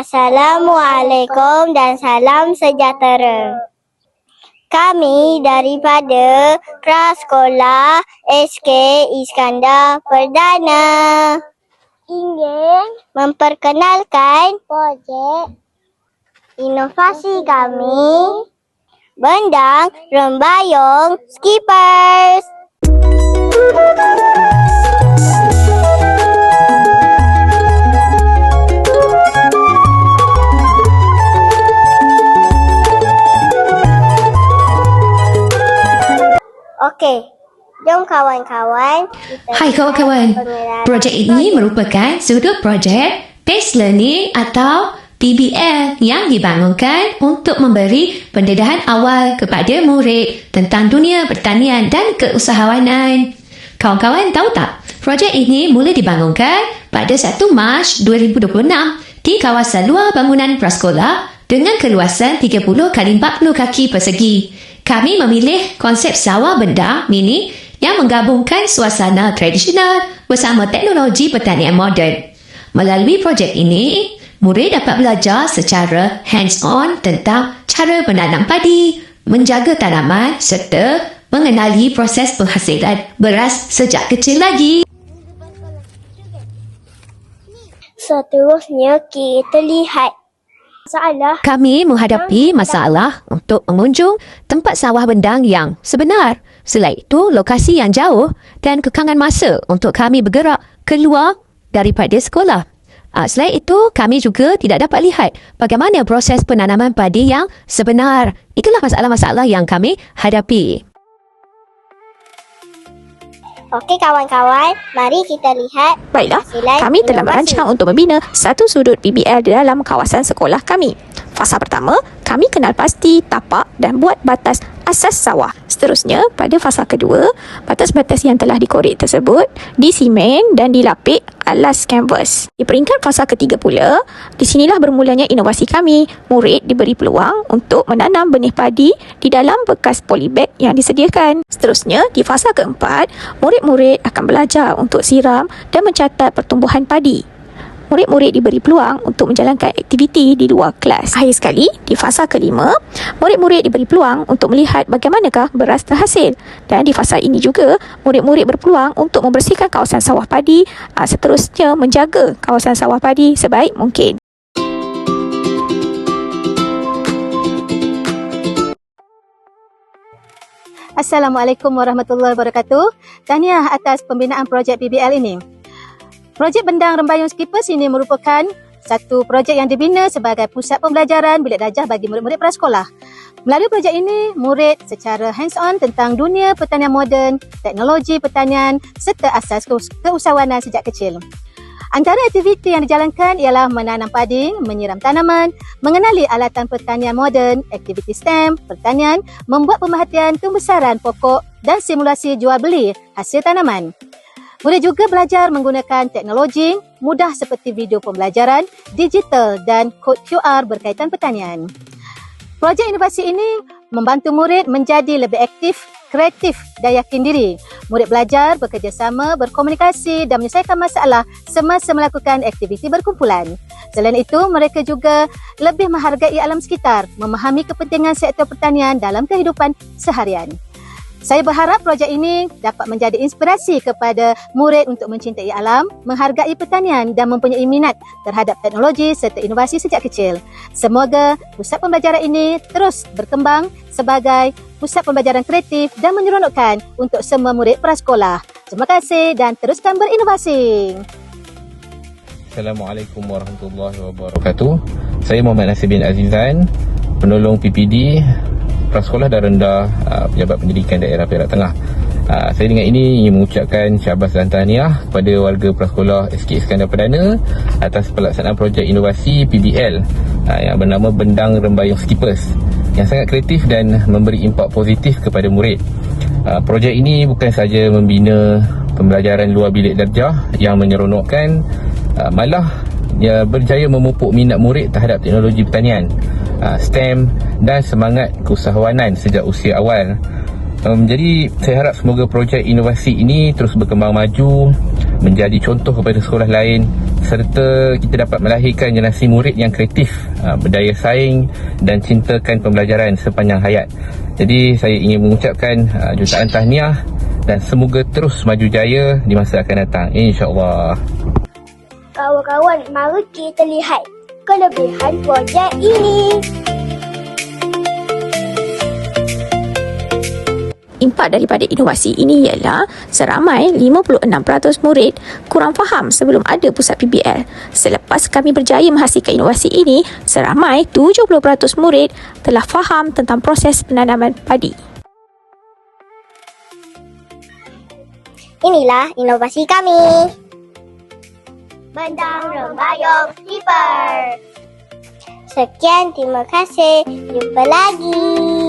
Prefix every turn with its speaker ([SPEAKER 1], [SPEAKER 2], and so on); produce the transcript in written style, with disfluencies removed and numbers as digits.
[SPEAKER 1] Assalamualaikum dan salam sejahtera. Kami daripada Prasekolah SK Iskandar Perdana ingin memperkenalkan projek inovasi kami, Bendang Rembayung Skippers. Okey, jom kawan-kawan.
[SPEAKER 2] Hai kawan-kawan, projek ini merupakan sudut projek Based Learning atau PBL yang dibangunkan untuk memberi pendedahan awal kepada murid tentang dunia pertanian dan keusahawanan. Kawan-kawan tahu tak, projek ini mula dibangunkan pada 1 Mac 2026 di kawasan luar bangunan prasekolah dengan keluasan 30 x 40 kaki persegi. Kami memilih konsep sawah bendang mini yang menggabungkan suasana tradisional bersama teknologi pertanian moden. Melalui projek ini, murid dapat belajar secara hands-on tentang cara menanam padi, menjaga tanaman serta mengenali proses penghasilan beras sejak kecil lagi.
[SPEAKER 1] Seterusnya kita lihat masalah.
[SPEAKER 2] Kami menghadapi masalah untuk mengunjung tempat sawah bendang yang sebenar. Selain itu, lokasi yang jauh dan kekangan masa untuk kami bergerak keluar daripada sekolah. Selain itu, kami juga tidak dapat lihat bagaimana proses penanaman padi yang sebenar. Itulah masalah-masalah yang kami hadapi.
[SPEAKER 1] Okey kawan-kawan, mari kita lihat.
[SPEAKER 3] Baiklah,
[SPEAKER 1] hasilan
[SPEAKER 3] kami telah
[SPEAKER 1] inovasi.
[SPEAKER 3] merancang untuk membina satu sudut PBL di dalam kawasan sekolah kami. Fasa pertama, kami kenal pasti tapak dan buat batas asas sawah. Seterusnya, pada fasa kedua, batas-batas yang telah dikorek tersebut disimen dan dilapik alas kanvas. Di peringkat fasa ketiga pula, di sinilah bermulanya inovasi kami. Murid diberi peluang untuk menanam benih padi di dalam bekas polybag yang disediakan. Seterusnya, di fasa keempat, murid-murid akan belajar untuk siram dan mencatat pertumbuhan padi. Murid-murid diberi peluang untuk menjalankan aktiviti di luar kelas. Akhir sekali, di fasa kelima, murid-murid diberi peluang untuk melihat bagaimanakah beras terhasil. Dan di fasa ini juga, murid-murid berpeluang untuk membersihkan kawasan sawah padi, seterusnya menjaga kawasan sawah padi sebaik mungkin.
[SPEAKER 4] Assalamualaikum warahmatullahi wabarakatuh. Tahniah atas pembinaan projek PBL ini. Projek Bendang Rembayung Skippers ini merupakan satu projek yang dibina sebagai pusat pembelajaran bilik darjah bagi murid-murid prasekolah. Melalui projek ini, murid secara hands-on tentang dunia pertanian moden, teknologi pertanian serta asas keusahawanan sejak kecil. Antara aktiviti yang dijalankan ialah menanam padi, menyiram tanaman, mengenali alatan pertanian moden, aktiviti STEM, pertanian, membuat pemerhatian pembesaran pokok dan simulasi jual beli hasil tanaman. Murid juga belajar menggunakan teknologi mudah seperti video pembelajaran, digital dan kod QR berkaitan pertanian. Projek inovasi ini membantu murid menjadi lebih aktif, kreatif dan yakin diri. Murid belajar bekerjasama, berkomunikasi dan menyelesaikan masalah semasa melakukan aktiviti berkumpulan. Selain itu, mereka juga lebih menghargai alam sekitar, memahami kepentingan sektor pertanian dalam kehidupan seharian. Saya berharap projek ini dapat menjadi inspirasi kepada murid untuk mencintai alam, menghargai pertanian dan mempunyai minat terhadap teknologi serta inovasi sejak kecil. Semoga pusat pembelajaran ini terus berkembang sebagai pusat pembelajaran kreatif dan menyeronokkan untuk semua murid prasekolah. Terima kasih dan teruskan berinovasi.
[SPEAKER 5] Assalamualaikum warahmatullahi wabarakatuh. Saya Muhammad Nasir bin Azizan, penolong PPD Prasekolah dan Rendah Pejabat Pendidikan Daerah Perak Tengah. Saya dengan ini ingin mengucapkan syabas dan tahniah kepada warga Prasekolah SK Iskandar Perdana atas pelaksanaan projek inovasi PBL yang bernama Bendang Rembayung Skippers yang sangat kreatif dan memberi impak positif kepada murid. Projek ini bukan sahaja membina pembelajaran luar bilik darjah yang menyeronokkan, malah ia berjaya memupuk minat murid terhadap teknologi pertanian, STEM dan semangat keusahawanan sejak usia awal. Jadi saya harap semoga projek inovasi ini terus berkembang maju, menjadi contoh kepada sekolah lain serta kita dapat melahirkan generasi murid yang kreatif, berdaya saing dan cintakan pembelajaran sepanjang hayat. Jadi saya ingin mengucapkan jutaan tahniah dan semoga terus maju jaya di masa akan datang, insya-Allah.
[SPEAKER 1] Kawan-kawan, mari kita lihat kelebihan projek ini.
[SPEAKER 3] Impak daripada inovasi ini ialah seramai 56% murid kurang faham sebelum ada pusat PBL. Selepas kami berjaya menghasilkan inovasi ini, seramai 70% murid telah faham tentang proses penanaman padi.
[SPEAKER 1] Inilah inovasi kami. Bendang rembayung skipper. Sekian, terima kasih. Jumpa lagi.